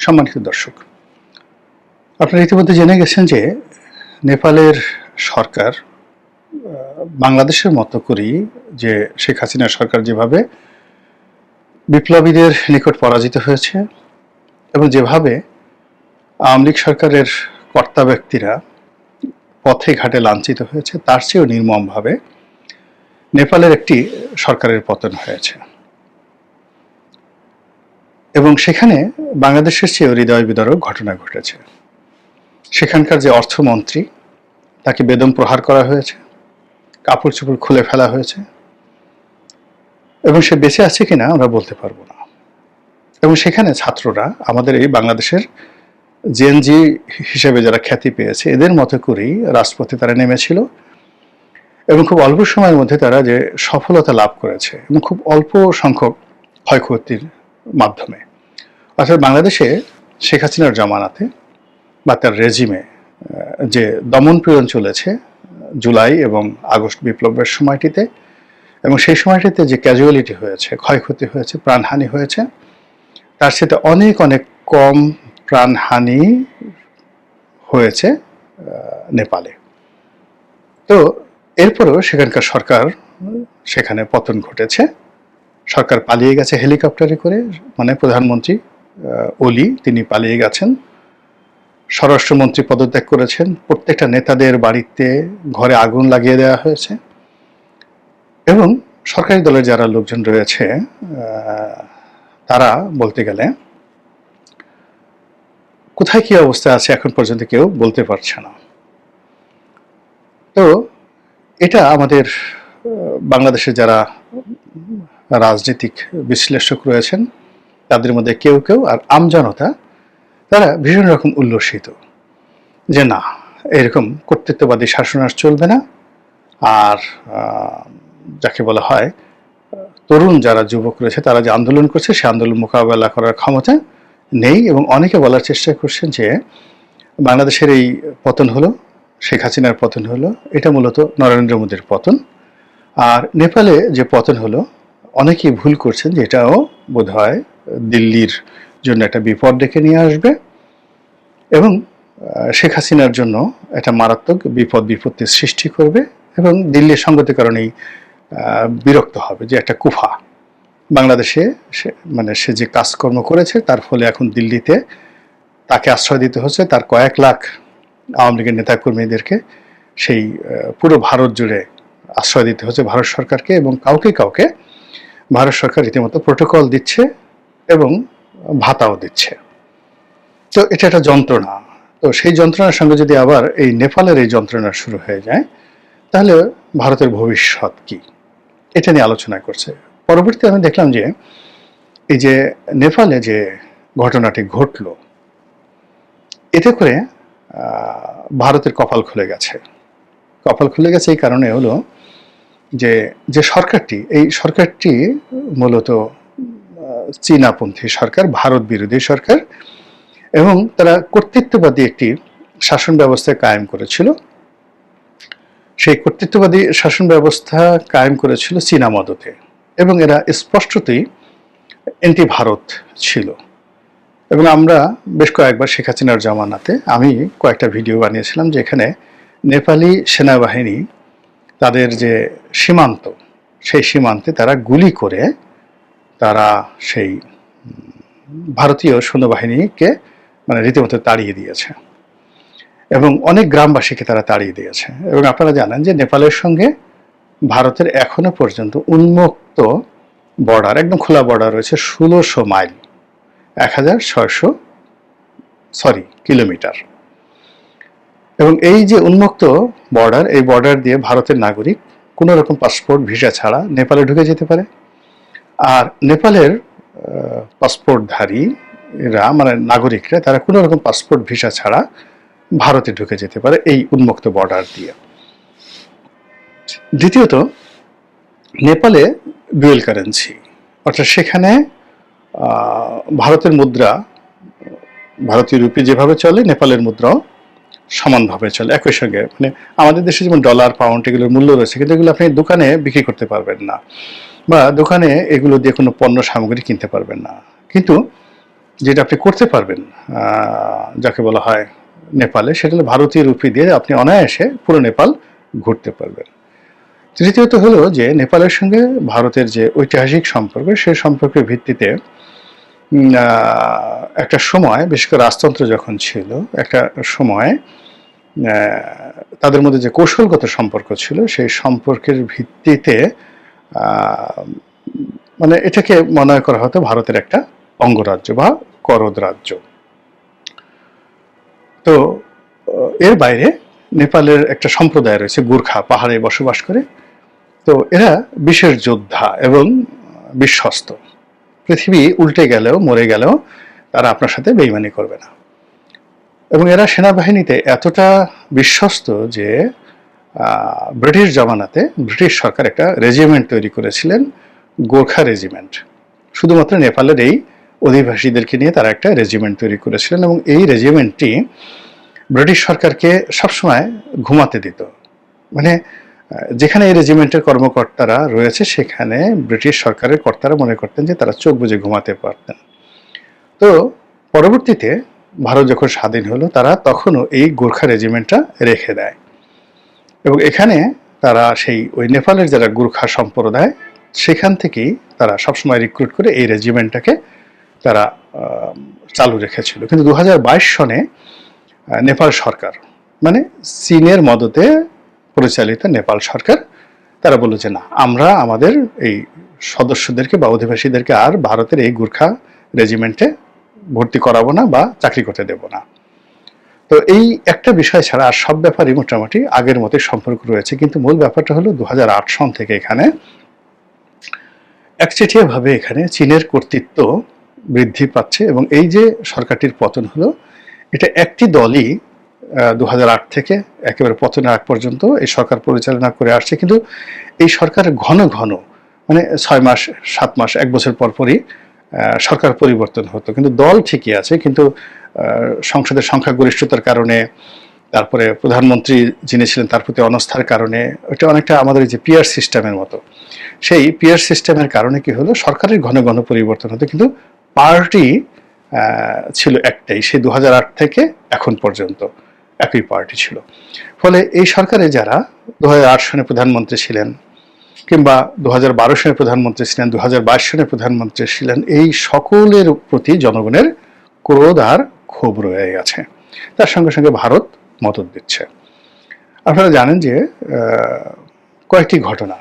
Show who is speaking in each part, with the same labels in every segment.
Speaker 1: সম্মানিত দর্শক, আপনারা ইতিমধ্যে জেনে গেছেন যে নেপালের সরকার বাংলাদেশের মতো করেই যে শেখ হাসিনা সরকার যেভাবে বিপ্লবীদের নিকট পরাজিত হয়েছে এবং যেভাবে আওয়ামী লীগ সরকারের কর্তা ব্যক্তিরা পথে ঘাটে লাঞ্ছিত হয়েছে, তার চেয়েও নির্মমভাবে নেপালের একটি সরকারের পতন হয়েছে এবং সেখানে বাংলাদেশের চেয়েও হৃদয় বিদারক ঘটনা ঘটেছে। সেখানকার যে অর্থমন্ত্রী, তাকে বেদম প্রহার করা হয়েছে, কাপড় চোপড় খুলে ফেলা হয়েছে এবং সে বেঁচে আছে কিনা আমরা বলতে পারবো না। এবং সেখানে ছাত্ররা, আমাদের এই বাংলাদেশের জেএনজি হিসেবে যারা খ্যাতি পেয়েছে, এদের মতো করেই রাজপথে তারা নেমেছিল এবং খুব অল্প সময়ের মধ্যে তারা যে সফলতা লাভ করেছে এবং খুব অল্প সংখ্যক ক্ষয়ক্ষতির মাধ্যমে। অর্থাৎ বাংলাদেশে শেখ হাসিনার জামানাতে বা তার রেজিমে যে দমন পীড়ন চলেছে জুলাই এবং আগস্ট বিপ্লবের সময়টিতে, এবং সেই সময়টিতে যে ক্যাজুয়ালিটি হয়েছে, ক্ষয়ক্ষতি হয়েছে, প্রাণহানি হয়েছে, তার সাথে অনেক অনেক কম প্রাণহানি হয়েছে নেপালে। তো এরপরও সেখানকার সরকার, সেখানে পতন ঘটেছে, সরকার পালিয়ে গেছে হেলিকপ্টারে করে, মানে প্রধানমন্ত্রী ওলি তিনি পালিয়ে গেছেন, স্বরাষ্ট্রমন্ত্রী পদত্যাগ করেছেন, প্রত্যেকটা নেতাদের বাড়িতে ঘরে আগুন লাগিয়ে দেওয়া হয়েছে এবং সরকারি দলের যারা লোকজন রয়েছে তারা বলতে গেলে কোথায় কি অবস্থা আছে এখন পর্যন্ত কেউ বলতে পারছে না। তো এটা আমাদের বাংলাদেশে যারা রাজনৈতিক বিশ্লেষক রয়েছেন তাদের মধ্যে কেউ কেউ আর আমজনতা, তারা ভীষণ রকম উল্লসিত যে না, এরকম কর্তৃত্ববাদী শাসন আর চলবে না। আর যাকে বলা হয় তরুণ যারা যুবক রয়েছে তারা যে আন্দোলন করছে, সে আন্দোলন মোকাবেলা করার ক্ষমতা নেই। এবং অনেকে বলার চেষ্টা করছেন যে বাংলাদেশের এই পতন হলো, শেখ হাসিনার পতন হলো, এটা মূলত নরেন্দ্র মোদীর পতন। আর নেপালে যে পতন হলো, অনেকেই ভুল করছেন যে এটাও বোধহয় দিল্লির জন্য একটা বিপদ ডেকে নিয়ে আসবে এবং শেখ হাসিনার জন্য একটা মারাত্মক বিপদ বিপত্তির সৃষ্টি করবে এবং দিল্লির সঙ্গতির কারণেই বিরক্ত হবে যে একটা কুফা বাংলাদেশে সে যে কাজকর্ম করেছে তার ফলে এখন দিল্লিতে তাকে আশ্রয় দিতে হচ্ছে, তার কয়েক লাখ আওয়ামী লীগের নেতাকর্মীদেরকে সেই পুরো ভারত জুড়ে আশ্রয় দিতে হচ্ছে ভারত সরকারকে, এবং কাউকে কাউকে ভারত সরকার রীতিমতো প্রোটোকল দিচ্ছে এবং ভাতাও দিচ্ছে। তো এটা একটা যন্ত্রণা। তো সেই যন্ত্রণার সঙ্গে যদি আবার এই নেপালের এই যন্ত্রণা শুরু হয়ে যায়, তাহলে ভারতের ভবিষ্যৎ কি, এটা নিয়ে আলোচনা করছে। পরবর্তীতে আমি দেখলাম যে এই যে নেপালে যে ঘটনাটি ঘটল, এতে করে ভারতের কপাল খুলে গেছে। কপাল খুলে গেছে এই কারণে হলো যে যে সরকারটি, এই সরকারটি মূলত চীনাপন্থী সরকার, ভারত বিরোধী সরকার, এবং তারা কর্তৃত্ববাদী একটি শাসন ব্যবস্থা কায়েম করেছিল। সেই কর্তৃত্ববাদী শাসন ব্যবস্থা কায়েম করেছিল চীনা মদতে, এবং এরা স্পষ্টতই অ্যান্টি ভারত ছিল। এবং আমরা বেশ কয়েকবার শেখ হাসিনার জামানাতে আমি কয়েকটা ভিডিও বানিয়েছিলাম যেখানে নেপালি সেনাবাহিনী তাদের যে সীমান্ত, সেই সীমান্তে তারা গুলি করে তারা সেই ভারতীয় সৈন্যবাহিনীকে রীতিমতো তাড়িয়ে দিয়েছে এবং অনেক গ্রামবাসীকে তারা তাড়িয়ে দিয়েছে। এবং আপনারা জানেন যে নেপালের সঙ্গে ভারতের এখনো পর্যন্ত উন্মুক্ত বর্ডার, একদম খোলা বর্ডার রয়েছে 1600 মাইল, 1600 কিলোমিটার। এবং এই যে উন্মুক্ত বর্ডার, এই বর্ডার দিয়ে ভারতের নাগরিক কোনো রকম পাসপোর্ট ভিসা ছাড়া নেপালে ঢুকে যেতে পারে। আর নেপালের পাসপোর্টধারীরা, নাগরিকরা, তারা কোনো রকম পাসপোর্ট ভিসা ছাড়া ভারতে ঢুকে যেতে পারে এই উন্মুক্ত বর্ডার দিয়ে। দ্বিতীয়ত, নেপালে ডুয়েল কারেন্সি, অর্থাৎ সেখানে ভারতের মুদ্রা, ভারতীয় রুপি যেভাবে চলে, নেপালের মুদ্রাও সমানভাবে চলে একই সঙ্গে। আমাদের দেশে যেমন ডলার, পাউন্ড, এগুলোর মূল্য রয়েছে, কিন্তু এগুলো আপনি দোকানে বিক্রি করতে পারবেন না বা দোকানে এগুলো দিয়ে কোনো পণ্য সামগ্রী কিনতে পারবেন না। কিন্তু যেটা আপনি করতে পারবেন যাকে বলা হয় নেপালে, সেটা হলো ভারতীয় রুপি দিয়ে আপনি অনায়াসে পুরো নেপাল ঘুরতে পারবেন। তৃতীয়ত হলো যে নেপালের সঙ্গে ভারতের যে ঐতিহাসিক সম্পর্ক, সেই সম্পর্কের ভিত্তিতে একটা সময়, বিশেষ করে রাজতন্ত্র যখন ছিল, একটা সময় তাদের মধ্যে যে কৌশলগত সম্পর্ক ছিল, সেই সম্পর্কের ভিত্তিতে মানে এটাকে মনে করা হতো ভারতের একটা অঙ্গরাজ্য বা করদ রাজ্য। তো এর বাইরে নেপালের একটা সম্প্রদায় রয়েছে, গুর্খা, পাহাড়ে বসবাস করে। তো এরা বিশেষ যোদ্ধা এবং বিশ্বস্ত। পৃথিবী উল্টে গেলেও, মরে গেলেও তারা আপনার সাথে বেইমানি করবে না। এবং এরা সেনাবাহিনীতে এতটা বিশ্বস্ত যে ব্রিটিশ জমানাতে ব্রিটিশ সরকার একটা রেজিমেন্ট তৈরি করেছিলেন, গোর্খা রেজিমেন্ট। শুধুমাত্র নেপালের এই অধিবাসীদেরকে নিয়ে তারা একটা রেজিমেন্ট তৈরি করেছিলেন, এবং এই রেজিমেন্টটি ব্রিটিশ সরকারকে সবসময় ঘুমাতে দিত। মানে যেখানে এই রেজিমেন্টের কর্মকর্তারা রয়েছে, সেখানে ব্রিটিশ সরকারের কর্তারা মনে করতেন যে তারা চোখ বুজে ঘুমাতে পারতেন। তো পরবর্তীতে ভারত যখন স্বাধীন হলো, তারা তখনও এই গোর্খা রেজিমেন্টটা রেখে দেয়, এবং এখানে তারা সেই ওই নেপালের যারা গোর্খা সম্প্রদায়, সেখান থেকেই তারা সবসময় রিক্রুট করে এই রেজিমেন্টটাকে তারা চালু রেখেছিল। কিন্তু 2022 সনে নেপাল সরকার, মানে চীনের মদতে পরিচালিত নেপাল সরকার, তারা বলল যে না, আমরা আমাদের এই সদস্যদেরকে বা অধিবাসীদেরকে আর ভারতের এই গোর্খা রেজিমেন্টে ভর্তি করাবো না বা চাকরি করতে দেব না। তো এই একটা বিষয় ছাড়া আর সব ব্যাপারই মোটামুটি আগের মতোই সম্পর্ক রয়েছে। কিন্তু মূল ব্যাপারটা হলো 2008 সন থেকে এখানে একচেটিয়াভাবে এখানে চীনের কর্তৃত্ব বৃদ্ধি পাচ্ছে, এবং এই যে সরকারটির পতন হলো, এটা একটি দলই 2008 থেকে একেবারে পতনের আগ পর্যন্ত এই সরকার পরিচালনা করে আসছে। কিন্তু এই সরকার ঘন ঘন, মানে 6 মাস, 7 মাস, 1 বছর পরপরই সরকার পরিবর্তন হতো, কিন্তু দল ঠিকই আছে। কিন্তু সংসদের সংখ্যাগরিষ্ঠতার কারণে, তারপরে প্রধানমন্ত্রী যিনি ছিলেন তার প্রতি অনাস্থার কারণে, এটা অনেকটা আমাদের যে পিয়ার সিস্টেমের মতো, সেই পিয়ার সিস্টেমের কারণে কি হলো, সরকারের ঘন ঘন পরিবর্তন হতো, কিন্তু পার্টি ছিল একটাই, সেই 2008 থেকে এখন পর্যন্ত একই পার্টি ছিল। ফলে এই সরকারে যারা 2008 সনে প্রধানমন্ত্রী ছিলেন, কিংবা 2012 সনে প্রধানমন্ত্রী ছিলেন, 2022 সনে প্রধানমন্ত্রী ছিলেন, এই সকলের প্রতি জনগণের ক্রোধ আর ক্ষোভ রয়ে গেছে। তার সঙ্গে সঙ্গে ভারত মদত দিচ্ছে। আপনারা জানেন যে কয়েকটি ঘটনা,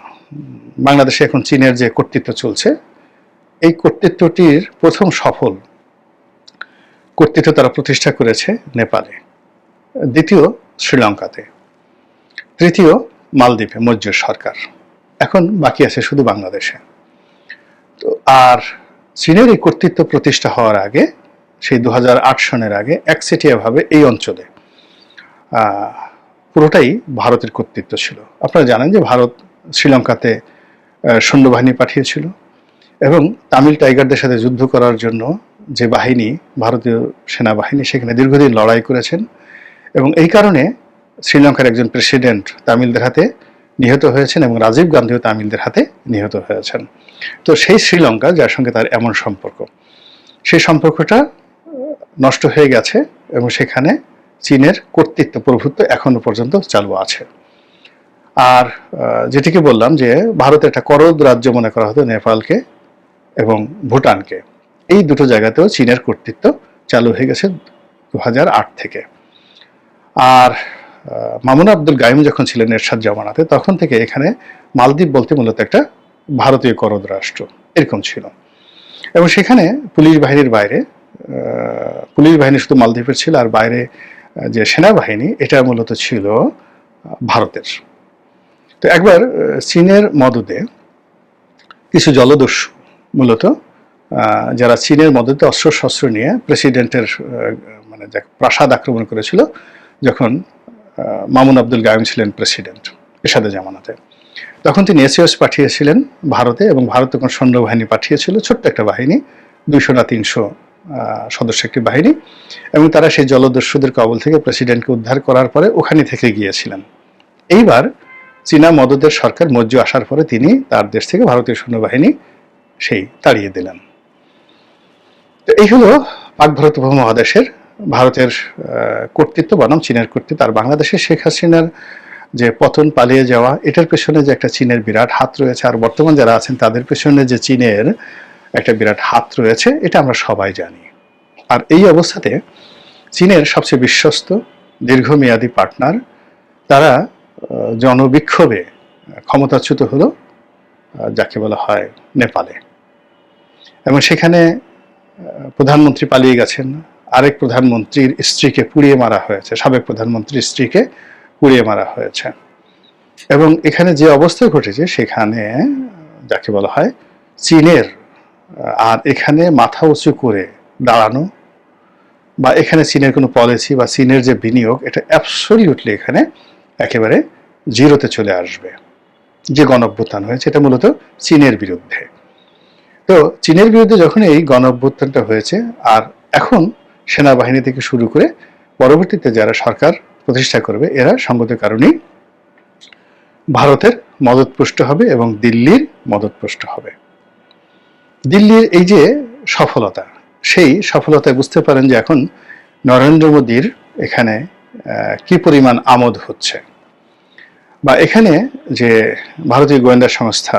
Speaker 1: বাংলাদেশে এখন চীনের যে কর্তৃত্ব চলছে, এই কর্তৃত্বটির প্রথম সফল কর্তৃত্ব তারা প্রতিষ্ঠা করেছে নেপালে, দ্বিতীয় শ্রীলঙ্কাতে, তৃতীয় মালদ্বীপে মৌর্য সরকার, এখন বাকি আছে শুধু বাংলাদেশে। তো আর চীনের এই কর্তৃত্ব প্রতিষ্ঠা হওয়ার আগে, সেই 2008 সনের আগে, একচেটিয়াভাবে এই অঞ্চলে পুরোটাই ভারতের কর্তৃত্ব ছিল। আপনারা জানেন যে ভারত শ্রীলঙ্কাতে সৈন্যবাহিনী পাঠিয়েছিল, এবং তামিল টাইগারদের সাথে যুদ্ধ করার জন্য যে বাহিনী, ভারতীয় সেনাবাহিনী, সেখানে দীর্ঘদিন লড়াই করেছেন, এবং এই কারণে শ্রীলঙ্কার একজন প্রেসিডেন্ট তামিলদের হাতে নিহত হয়েছেন, এবং রাজীব গান্ধীও তামিলদের হাতে নিহত হয়েছেন। তো সেই শ্রীলঙ্কা, যার সঙ্গে তার এমন সম্পর্ক, সেই সম্পর্কটা নষ্ট হয়ে গেছে, এবং সেখানে চীনের কর্তৃত্ব, প্রভুত্ব এখনো পর্যন্ত চালু আছে। আর যেটিকে বললাম যে ভারতের একটা করদ রাজ্য মনে করা হতো নেপালকে এবং ভুটানকে, এই দুটো জায়গাতেও চীনের কর্তৃত্ব চালু হয়ে গেছে 2008 থেকে। আর মামুন আব্দুল গায়ুম যখন ছিলেন এরশাদ জামানাতে, তখন থেকে এখানে মালদ্বীপ বলতে মূলত একটা ভারতীয় করদ রাষ্ট্র এরকম ছিল। এবং সেখানে পুলিশ বাহিনীর বাইরে, পুলিশ বাহিনী শুধু মালদ্বীপের ছিল, আর বাইরে যে সেনাবাহিনী, এটা মূলত ছিল ভারতের। তো একবার চীনের মদতে কিছু জলদস্যু, মূলত যারা চীনের মদতে অস্ত্রশস্ত্র নিয়ে প্রেসিডেন্টের মানে প্রাসাদ আক্রমণ করেছিল, যখন মামুন আব্দুল গায়ুম ছিলেন প্রেসিডেন্ট এরশাদের জামানাতে, তখন তিনি এসএস পাঠিয়েছিলেন ভারতে, এবং ভারত তখন সৈন্যবাহিনী পাঠিয়েছিল, ছোট্ট একটা বাহিনী, 200 না 300 সদস্য একটি বাহিনী, এবং তারা সেই জলদস্যুদের কবল থেকে প্রেসিডেন্টকে উদ্ধার করার পরে ওখানে থেকে গিয়েছিলেন। এইবার চীনা মদতের সরকার মৌর্য আসার পরে তিনি তার দেশ থেকে ভারতীয় সৈন্যবাহিনী সেই তাড়িয়ে দিলেন। তো এই হলো পাক ভারত উপমহাদেশের ভারতের কর্তৃত্ব বনাম চীনের কর্তৃত্ব, আর বাংলাদেশের শেখ হাসিনার যে পতন, পালিয়ে যাওয়া, এটার পেছনে যে একটা চীনের বিরাট হাত রয়েছে, আর বর্তমান যারা আছেন তাদের পেছনে যে চীনের একটা বিরাট হাত রয়েছে, এটা আমরা সবাই জানি। আর এই অবস্থাতে চীনের সবচেয়ে বিশ্বস্ত দীর্ঘমেয়াদী পার্টনার তারা জনবিক্ষোভে ক্ষমতাচ্যুত হলো, যাকে বলা হয় নেপালে, এবং সেখানে প্রধানমন্ত্রী পালিয়ে গেছেন, আরেক প্রধানমন্ত্রীর স্ত্রীকে পুড়িয়ে মারা হয়েছে, সাবেক প্রধানমন্ত্রীর স্ত্রীকে পুড়িয়ে মারা হয়েছে। এবং এখানে যে অবস্থা ঘটেছে সেখানে যাকে বলা হয় চীনের আর এখানে মাথা উঁচু করে দাঁড়ানো বা এখানে চীনের কোনো পলিসি বা চীনের যে বিনিয়োগ, এটা অ্যাবসলিউটলি এখানে একেবারে জিরোতে চলে আসবে। যে গণঅভ্যুত্থান হয়েছে এটা মূলত চীনের বিরুদ্ধে। তো চীনের বিরুদ্ধে যখন এই গণঅভ্যুত্থানটা হয়েছে, আর এখন সেনাবাহিনী থেকে শুরু করে পরবর্তীতে যারা সরকার প্রতিষ্ঠা করবে, এরা সঙ্গত কারণেই ভারতের মদতপুষ্ট হবে এবং দিল্লির মদতপুষ্ট হবে। দিল্লির এই যে সফলতা, সেই সফলতায় বুঝতে পারেন যে এখন নরেন্দ্র মোদীর এখানে কি পরিমাণ আমোদ হচ্ছে, বা এখানে যে ভারতীয় গোয়েন্দা সংস্থা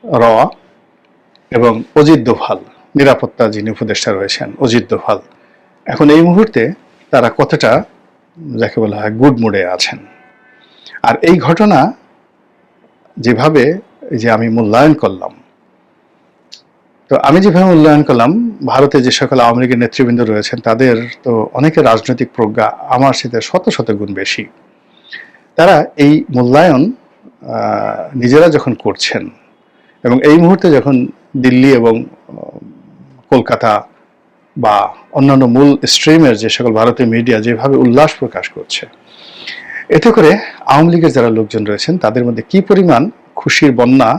Speaker 1: র এবং অজিত দোভাল, নিরাপত্তা যিনি উপদেষ্টা রয়েছেন অজিত দোভাল, এখন এই মুহূর্তে তারা কতটা যাকে বলা হয় গুড মুডে আছেন। আর এই ঘটনা যেভাবে যে আমি মূল্যায়ন করলাম, তো আমি যেভাবে মূল্যায়ন করলাম, ভারতে যে সকল আওয়ামী লীগের নেতৃবৃন্দ রয়েছেন তাদের তো অনেকের রাজনৈতিক প্রজ্ঞা আমার সাথে শত শত গুণ বেশি। তারা এই মূল্যায়ন নিজেরা যখন করছেন, এবং এই মুহূর্তে যখন দিল্লি এবং কলকাতা বা অন্যান্য মূল স্ট্রিমের যে সকল ভারতীয় মিডিয়া যেভাবে উল্লাস প্রকাশ করছে, এতে করে আওয়ামী লীগের যারা লোকজন রয়েছেন তাদের মধ্যে কি পরিমাণ খুশির বন্যা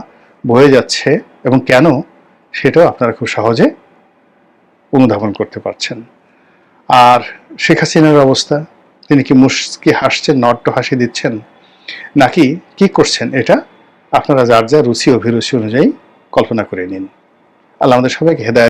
Speaker 1: বয়ে যাচ্ছে এবং কেন, সেটাও আপনারা খুব সহজে অনুধাবন করতে পারছেন। আর শেখ হাসিনার অবস্থা, তিনি কি মুচকি হাসছেন, নট্য হাসি দিচ্ছেন, নাকি কি করছেন, এটা আপনারা যার যার রুচি অভিরুচি অনুযায়ী কল্পনা করে নিন। আল্লাহ আমাদের সবাইকে হেদায়েত